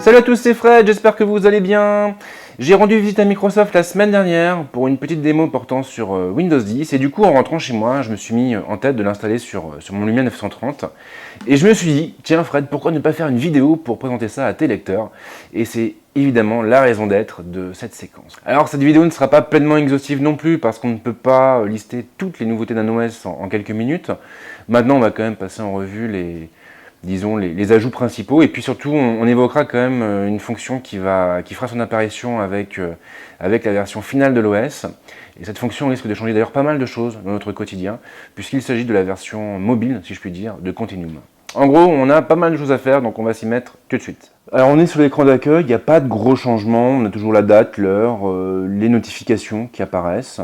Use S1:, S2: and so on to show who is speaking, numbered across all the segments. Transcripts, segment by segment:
S1: Salut à tous, c'est Fred, j'espère que vous allez bien. J'ai rendu visite à Microsoft la semaine dernière pour une petite démo portant sur Windows 10 et du coup en rentrant chez moi, je me suis mis en tête de l'installer sur mon Lumia 930 et je me suis dit, tiens Fred, pourquoi ne pas faire une vidéo pour présenter ça à tes lecteurs? Et c'est évidemment la raison d'être de cette séquence. Alors cette vidéo ne sera pas pleinement exhaustive non plus parce qu'on ne peut pas lister toutes les nouveautés d'un OS en quelques minutes. Maintenant on va quand même passer en revue les ajouts principaux, et puis surtout on évoquera quand même une fonction qui fera son apparition avec la version finale de l'OS, et cette fonction risque de changer d'ailleurs pas mal de choses dans notre quotidien, puisqu'il s'agit de la version mobile, si je puis dire, de Continuum. En gros, on a pas mal de choses à faire, donc on va s'y mettre tout de suite. Alors on est sur l'écran d'accueil, il n'y a pas de gros changements, on a toujours la date, l'heure, les notifications qui apparaissent,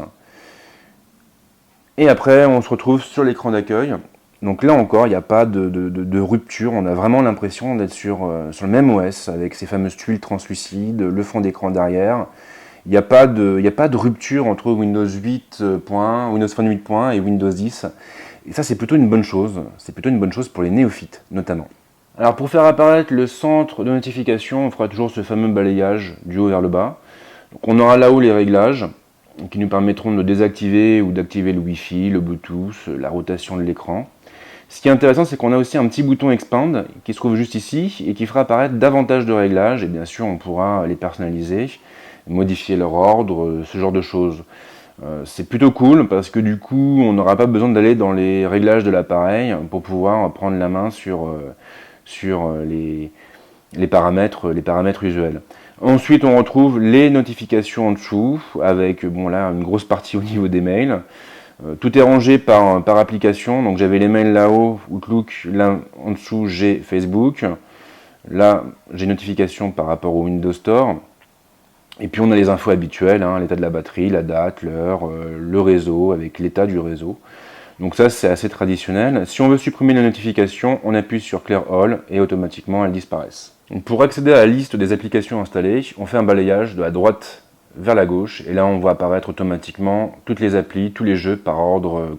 S1: et après on se retrouve sur l'écran d'accueil. Donc là encore, il n'y a pas de rupture, on a vraiment l'impression d'être sur le même OS, avec ces fameuses tuiles translucides, le fond d'écran derrière. Il n'y a pas de rupture entre Windows 8.1, Windows Phone 8.1 et Windows 10. Et ça, c'est plutôt une bonne chose. C'est plutôt une bonne chose pour les néophytes, notamment. Alors pour faire apparaître le centre de notification, on fera toujours ce fameux balayage du haut vers le bas. Donc on aura là-haut les réglages, qui nous permettront de désactiver ou d'activer le Wi-Fi, le Bluetooth, la rotation de l'écran. Ce qui est intéressant, c'est qu'on a aussi un petit bouton Expand qui se trouve juste ici et qui fera apparaître davantage de réglages, et bien sûr on pourra les personnaliser, modifier leur ordre, ce genre de choses. C'est plutôt cool parce que du coup on n'aura pas besoin d'aller dans les réglages de l'appareil pour pouvoir prendre la main sur les paramètres usuels. Ensuite on retrouve les notifications en dessous avec bon là une grosse partie au niveau des mails. Tout est rangé par application, donc j'avais les mails là-haut, Outlook, là en dessous j'ai Facebook, là j'ai notification par rapport au Windows Store, et puis on a les infos habituelles, hein, l'état de la batterie, la date, l'heure, le réseau, avec l'état du réseau. Donc ça c'est assez traditionnel. Si on veut supprimer les notifications, on appuie sur Clear All et automatiquement elles disparaissent. Donc pour accéder à la liste des applications installées, on fait un balayage de la droite vers la gauche, et là on voit apparaître automatiquement toutes les applis, tous les jeux par ordre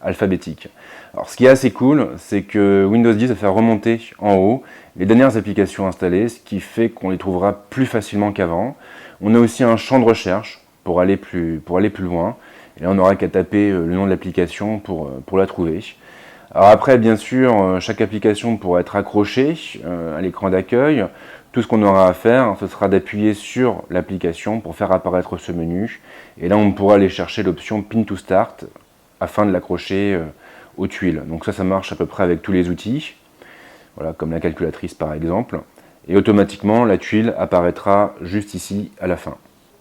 S1: alphabétique. Alors ce qui est assez cool, c'est que Windows 10 va faire remonter en haut les dernières applications installées, ce qui fait qu'on les trouvera plus facilement qu'avant. On a aussi un champ de recherche pour aller plus loin, et là on n'aura qu'à taper le nom de l'application pour la trouver. Alors après, bien sûr, chaque application pourra être accrochée à l'écran d'accueil. Tout ce qu'on aura à faire, ce sera d'appuyer sur l'application pour faire apparaître ce menu. Et là, on pourra aller chercher l'option Pin to Start afin de l'accrocher aux tuiles. Donc ça marche à peu près avec tous les outils, voilà, comme la calculatrice par exemple. Et automatiquement, la tuile apparaîtra juste ici à la fin.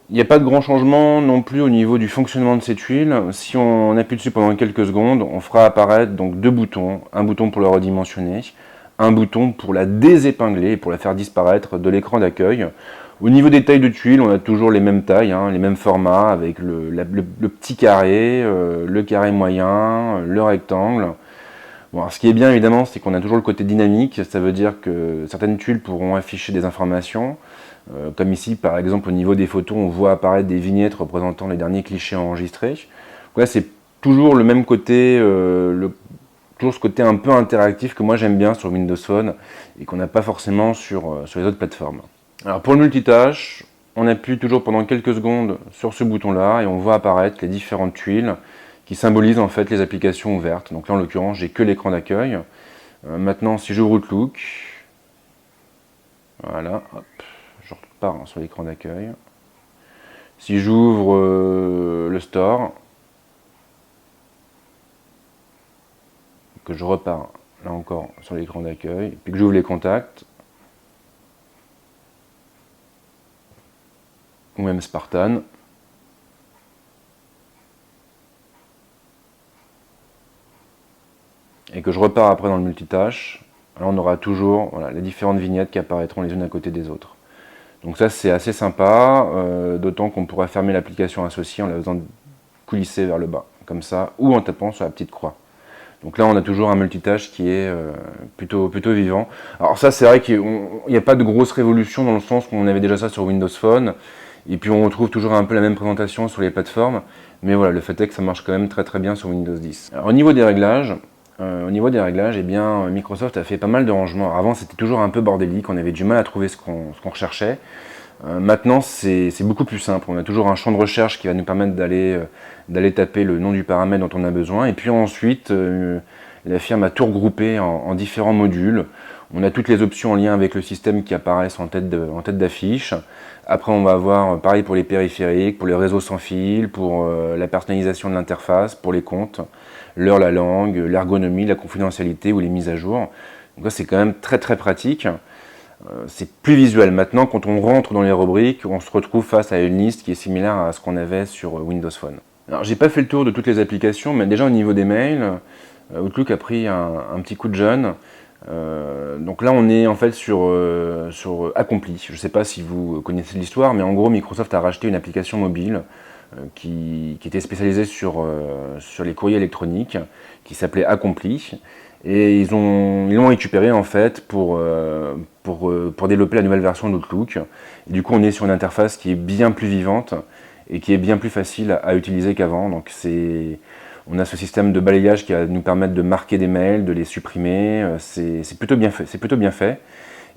S1: Il n'y a pas de grand changement non plus au niveau du fonctionnement de ces tuiles. Si on appuie dessus pendant quelques secondes, on fera apparaître donc deux boutons. Un bouton pour la redimensionner, un bouton pour la désépingler et pour la faire disparaître de l'écran d'accueil. Au niveau des tailles de tuiles, on a toujours les mêmes tailles, hein, les mêmes formats, avec le petit carré, le carré moyen, le rectangle. Bon, alors ce qui est bien évidemment, c'est qu'on a toujours le côté dynamique, ça veut dire que certaines tuiles pourront afficher des informations, comme ici par exemple au niveau des photos, on voit apparaître des vignettes représentant les derniers clichés enregistrés. Donc là c'est toujours le même côté, toujours ce côté un peu interactif que moi j'aime bien sur Windows Phone et qu'on n'a pas forcément sur les autres plateformes. Alors pour le multitâche, on appuie toujours pendant quelques secondes sur ce bouton là et on voit apparaître les différentes tuiles qui symbolisent en fait les applications ouvertes. Donc là en l'occurrence j'ai que l'écran d'accueil. Maintenant si j'ouvre Outlook, voilà, hop, je repars sur l'écran d'accueil. Si j'ouvre le Store, que je repars là encore sur l'écran d'accueil, puis que j'ouvre les contacts, ou même Spartan, et que je repars après dans le multitâche, là on aura toujours voilà, les différentes vignettes qui apparaîtront les unes à côté des autres. Donc ça c'est assez sympa, d'autant qu'on pourra fermer l'application associée en la faisant coulisser vers le bas, comme ça, ou en tapant sur la petite croix. Donc là on a toujours un multitâche qui est plutôt vivant. Alors ça c'est vrai qu'il n'y a pas de grosse révolution dans le sens qu'on avait déjà ça sur Windows Phone, et puis on retrouve toujours un peu la même présentation sur les plateformes, mais voilà, le fait est que ça marche quand même très bien sur Windows 10. Alors, au niveau des réglages, au niveau des réglages, eh bien, Microsoft a fait pas mal de rangements. Alors, avant, c'était toujours un peu bordélique, on avait du mal à trouver ce qu'on recherchait. Maintenant, c'est beaucoup plus simple. On a toujours un champ de recherche qui va nous permettre d'aller taper le nom du paramètre dont on a besoin. Et puis ensuite, la firme a tout regroupé en différents modules. On a toutes les options en lien avec le système qui apparaissent en tête d'affiche. Après, on va avoir pareil pour les périphériques, pour les réseaux sans fil, pour la personnalisation de l'interface, pour les comptes, l'heure, la langue, l'ergonomie, la confidentialité ou les mises à jour. Donc ça, c'est quand même très très pratique. C'est plus visuel. Maintenant, quand on rentre dans les rubriques, on se retrouve face à une liste qui est similaire à ce qu'on avait sur Windows Phone. Alors, j'ai pas fait le tour de toutes les applications, mais déjà au niveau des mails, Outlook a pris un petit coup de jeune. Donc là, on est en fait sur Accompli. Je ne sais pas si vous connaissez l'histoire, mais en gros, Microsoft a racheté une application mobile qui était spécialisée sur les courriers électroniques, qui s'appelait Accompli. Et ils l'ont récupéré en fait pour développer la nouvelle version d'Outlook. Et du coup, on est sur une interface qui est bien plus vivante et qui est bien plus facile à utiliser qu'avant. Donc on a ce système de balayage qui va nous permettre de marquer des mails, de les supprimer. C'est plutôt bien fait. C'est plutôt bien fait.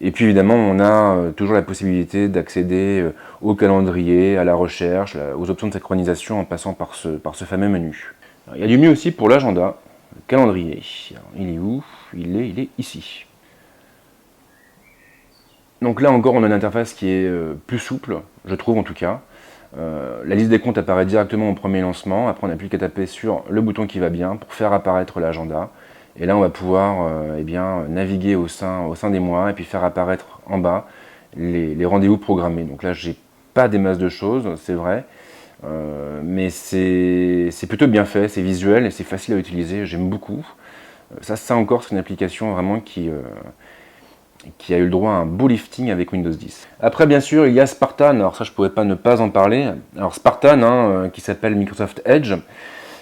S1: Et puis évidemment, on a toujours la possibilité d'accéder au calendrier, à la recherche, aux options de synchronisation en passant par ce fameux menu. Alors, il y a du mieux aussi pour l'agenda. Calendrier. Alors, il est où? Il est ici. Donc là encore, on a une interface qui est plus souple, je trouve en tout cas. La liste des comptes apparaît directement au premier lancement. Après, on n'a plus qu'à taper sur le bouton qui va bien pour faire apparaître l'agenda. Et là, on va pouvoir naviguer au sein des mois et puis faire apparaître en bas les rendez-vous programmés. Donc là, j'ai pas des masses de choses, c'est vrai. Mais c'est plutôt bien fait, c'est visuel et c'est facile à utiliser, j'aime beaucoup. Ça encore, c'est une application vraiment qui a eu le droit à un beau lifting avec Windows 10. Après, bien sûr, il y a Spartan, alors ça je ne pourrais pas ne pas en parler. Alors Spartan, qui s'appelle Microsoft Edge,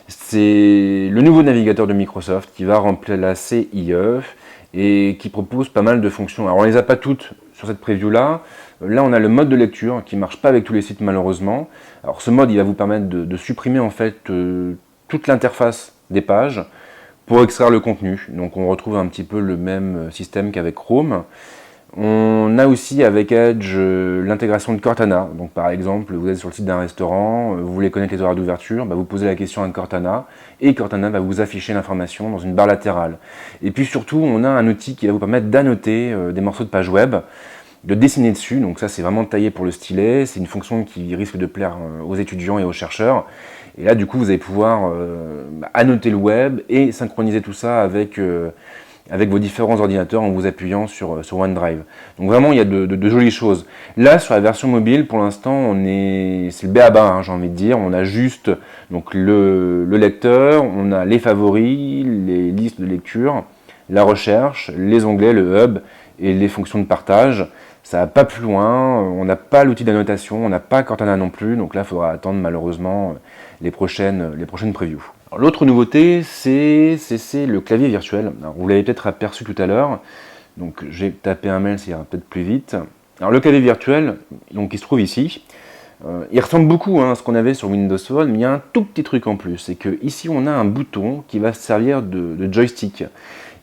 S1: c'est le nouveau navigateur de Microsoft qui va remplacer IE et qui propose pas mal de fonctions. Alors on les a pas toutes sur cette preview-là. Là, on a le mode de lecture qui ne marche pas avec tous les sites malheureusement. Alors ce mode, il va vous permettre de supprimer en fait toute l'interface des pages pour extraire le contenu. Donc on retrouve un petit peu le même système qu'avec Chrome. On a aussi avec Edge l'intégration de Cortana. Donc par exemple, vous êtes sur le site d'un restaurant, vous voulez connaître les horaires d'ouverture, vous posez la question à Cortana et Cortana va vous afficher l'information dans une barre latérale. Et puis surtout, on a un outil qui va vous permettre d'annoter des morceaux de page web, de dessiner dessus. Donc ça, c'est vraiment taillé pour le stylet. C'est une fonction qui risque de plaire aux étudiants et aux chercheurs. Et là, du coup, vous allez pouvoir annoter le web et synchroniser tout ça avec vos différents ordinateurs en vous appuyant sur OneDrive. Donc vraiment, il y a de jolies choses. Là, sur la version mobile, pour l'instant, c'est le b.a.-ba, j'ai envie de dire. On a juste donc le lecteur, on a les favoris, les listes de lecture, la recherche, les onglets, le hub et les fonctions de partage. Ça va pas plus loin, on n'a pas l'outil d'annotation, on n'a pas Cortana non plus, donc là, il faudra attendre malheureusement les prochaines previews. L'autre nouveauté, c'est le clavier virtuel. Alors, vous l'avez peut-être aperçu tout à l'heure, donc j'ai tapé un mail, ça ira peut-être plus vite. Alors le clavier virtuel, donc, il se trouve ici. Il ressemble beaucoup à ce qu'on avait sur Windows Phone, mais il y a un tout petit truc en plus, c'est que ici on a un bouton qui va servir de joystick.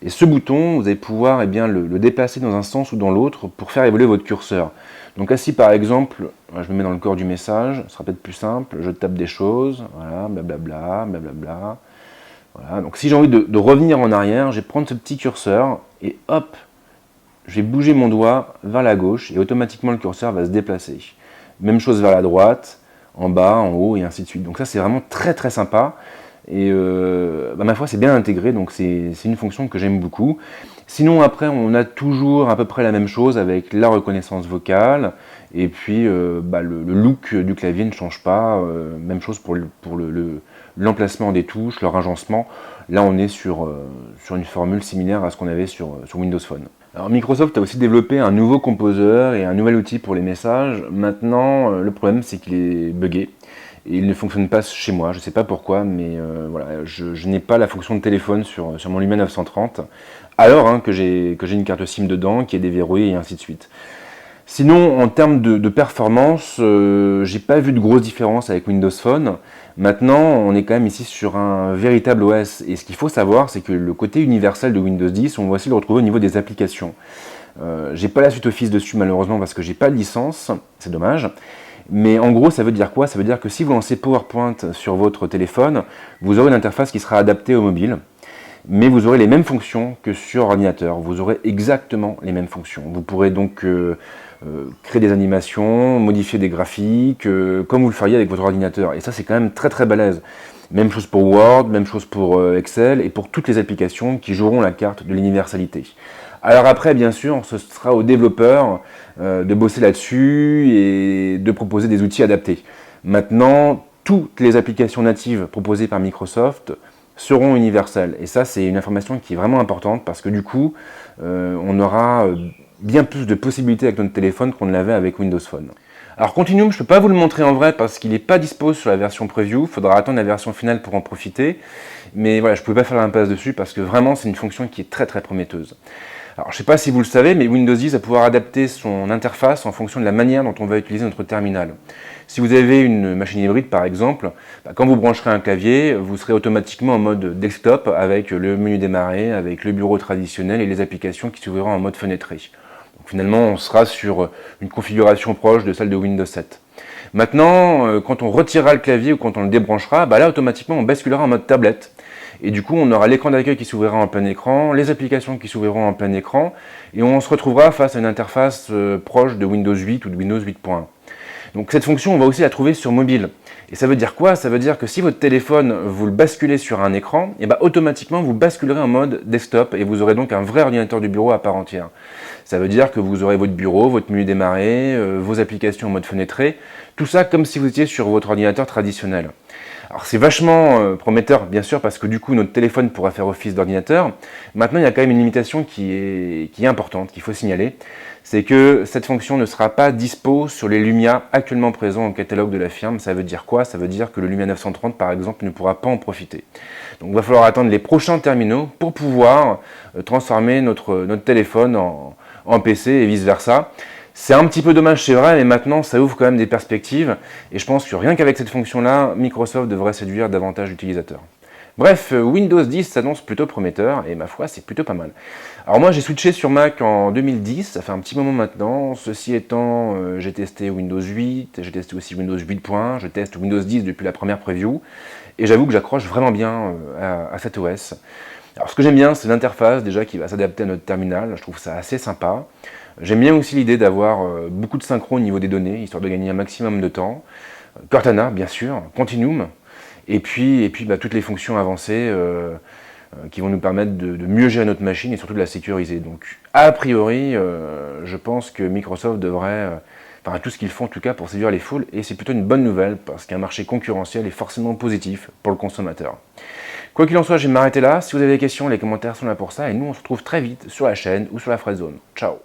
S1: Et ce bouton, vous allez pouvoir le déplacer dans un sens ou dans l'autre pour faire évoluer votre curseur. Donc si par exemple, je me mets dans le corps du message, ce sera peut-être plus simple, je tape des choses, voilà, blablabla, blablabla. Voilà. Donc si j'ai envie de revenir en arrière, je vais prendre ce petit curseur et hop, je vais bouger mon doigt vers la gauche et automatiquement le curseur va se déplacer. Même chose vers la droite, en bas, en haut et ainsi de suite. Donc ça c'est vraiment très très sympa. Et ma foi, c'est bien intégré, donc c'est une fonction que j'aime beaucoup. Sinon, après, on a toujours à peu près la même chose avec la reconnaissance vocale. Et puis, le look du clavier ne change pas. Même chose pour l'emplacement des touches, leur agencement. Là, on est sur une formule similaire à ce qu'on avait sur Windows Phone. Alors, Microsoft a aussi développé un nouveau composeur et un nouvel outil pour les messages. Maintenant, le problème, c'est qu'il est buggé. Et il ne fonctionne pas chez moi, je ne sais pas pourquoi, mais voilà, je n'ai pas la fonction de téléphone sur mon Lumia 930, alors que j'ai une carte SIM dedans, qui est déverrouillée et ainsi de suite. Sinon, en termes de performance, j'ai pas vu de grosse différence avec Windows Phone. Maintenant, on est quand même ici sur un véritable OS, et ce qu'il faut savoir, c'est que le côté universel de Windows 10, on va aussi le retrouver au niveau des applications. J'ai pas la suite Office dessus malheureusement parce que j'ai pas de licence, c'est dommage. Mais en gros, ça veut dire quoi? Ça veut dire que si vous lancez PowerPoint sur votre téléphone, vous aurez une interface qui sera adaptée au mobile, mais vous aurez les mêmes fonctions que sur ordinateur. Vous aurez exactement les mêmes fonctions. Vous pourrez donc créer des animations, modifier des graphiques, comme vous le feriez avec votre ordinateur. Et ça, c'est quand même très très balèze. Même chose pour Word, même chose pour Excel et pour toutes les applications qui joueront la carte de l'universalité. Alors après, bien sûr, ce sera aux développeurs de bosser là-dessus et de proposer des outils adaptés. Maintenant, toutes les applications natives proposées par Microsoft seront universelles. Et ça, c'est une information qui est vraiment importante parce que du coup, on aura bien plus de possibilités avec notre téléphone qu'on ne l'avait avec Windows Phone. Alors Continuum, je ne peux pas vous le montrer en vrai parce qu'il n'est pas dispo sur la version preview, il faudra attendre la version finale pour en profiter. Mais voilà, je ne pouvais pas faire l'impasse dessus parce que vraiment c'est une fonction qui est très très prometteuse. Alors je ne sais pas si vous le savez, mais Windows 10 va pouvoir adapter son interface en fonction de la manière dont on va utiliser notre terminal. Si vous avez une machine hybride par exemple, quand vous brancherez un clavier, vous serez automatiquement en mode desktop avec le menu démarrer, avec le bureau traditionnel et les applications qui s'ouvriront en mode fenêtré. Donc finalement on sera sur une configuration proche de celle de Windows 7. Maintenant, quand on retirera le clavier ou quand on le débranchera, là automatiquement on basculera en mode tablette. Et du coup, on aura l'écran d'accueil qui s'ouvrira en plein écran, les applications qui s'ouvriront en plein écran, et on se retrouvera face à une interface proche de Windows 8 ou de Windows 8.1. Donc cette fonction, on va aussi la trouver sur mobile. Et ça veut dire quoi? Ça veut dire que si votre téléphone, vous le basculez sur un écran, et automatiquement, vous basculerez en mode desktop, et vous aurez donc un vrai ordinateur du bureau à part entière. Ça veut dire que vous aurez votre bureau, votre menu démarrer, vos applications en mode fenêtré, tout ça comme si vous étiez sur votre ordinateur traditionnel. Alors c'est vachement prometteur, bien sûr, parce que du coup, notre téléphone pourra faire office d'ordinateur. Maintenant, il y a quand même une limitation qui est importante, qu'il faut signaler. C'est que cette fonction ne sera pas dispo sur les Lumia actuellement présents au catalogue de la firme. Ça veut dire quoi? Ça veut dire que le Lumia 930, par exemple, ne pourra pas en profiter. Donc il va falloir attendre les prochains terminaux pour pouvoir transformer notre téléphone en PC et vice-versa. C'est un petit peu dommage, c'est vrai, mais maintenant ça ouvre quand même des perspectives, et je pense que rien qu'avec cette fonction-là, Microsoft devrait séduire davantage d'utilisateurs. Bref, Windows 10 s'annonce plutôt prometteur, et ma foi, c'est plutôt pas mal. Alors moi, j'ai switché sur Mac en 2010, ça fait un petit moment maintenant. Ceci étant, j'ai testé Windows 8, j'ai testé aussi Windows 8.1, je teste Windows 10 depuis la première preview, et j'avoue que j'accroche vraiment bien à cet OS. Alors ce que j'aime bien, c'est l'interface déjà qui va s'adapter à notre terminal, je trouve ça assez sympa. J'aime bien aussi l'idée d'avoir beaucoup de synchro au niveau des données, histoire de gagner un maximum de temps. Cortana, bien sûr, Continuum, et puis toutes les fonctions avancées qui vont nous permettre de mieux gérer notre machine et surtout de la sécuriser. Donc, a priori, je pense que Microsoft devrait, tout ce qu'ils font en tout cas pour séduire les foules, et c'est plutôt une bonne nouvelle, parce qu'un marché concurrentiel est forcément positif pour le consommateur. Quoi qu'il en soit, je vais m'arrêter là. Si vous avez des questions, les commentaires sont là pour ça, et nous on se retrouve très vite sur la chaîne ou sur la Friendzone. Ciao!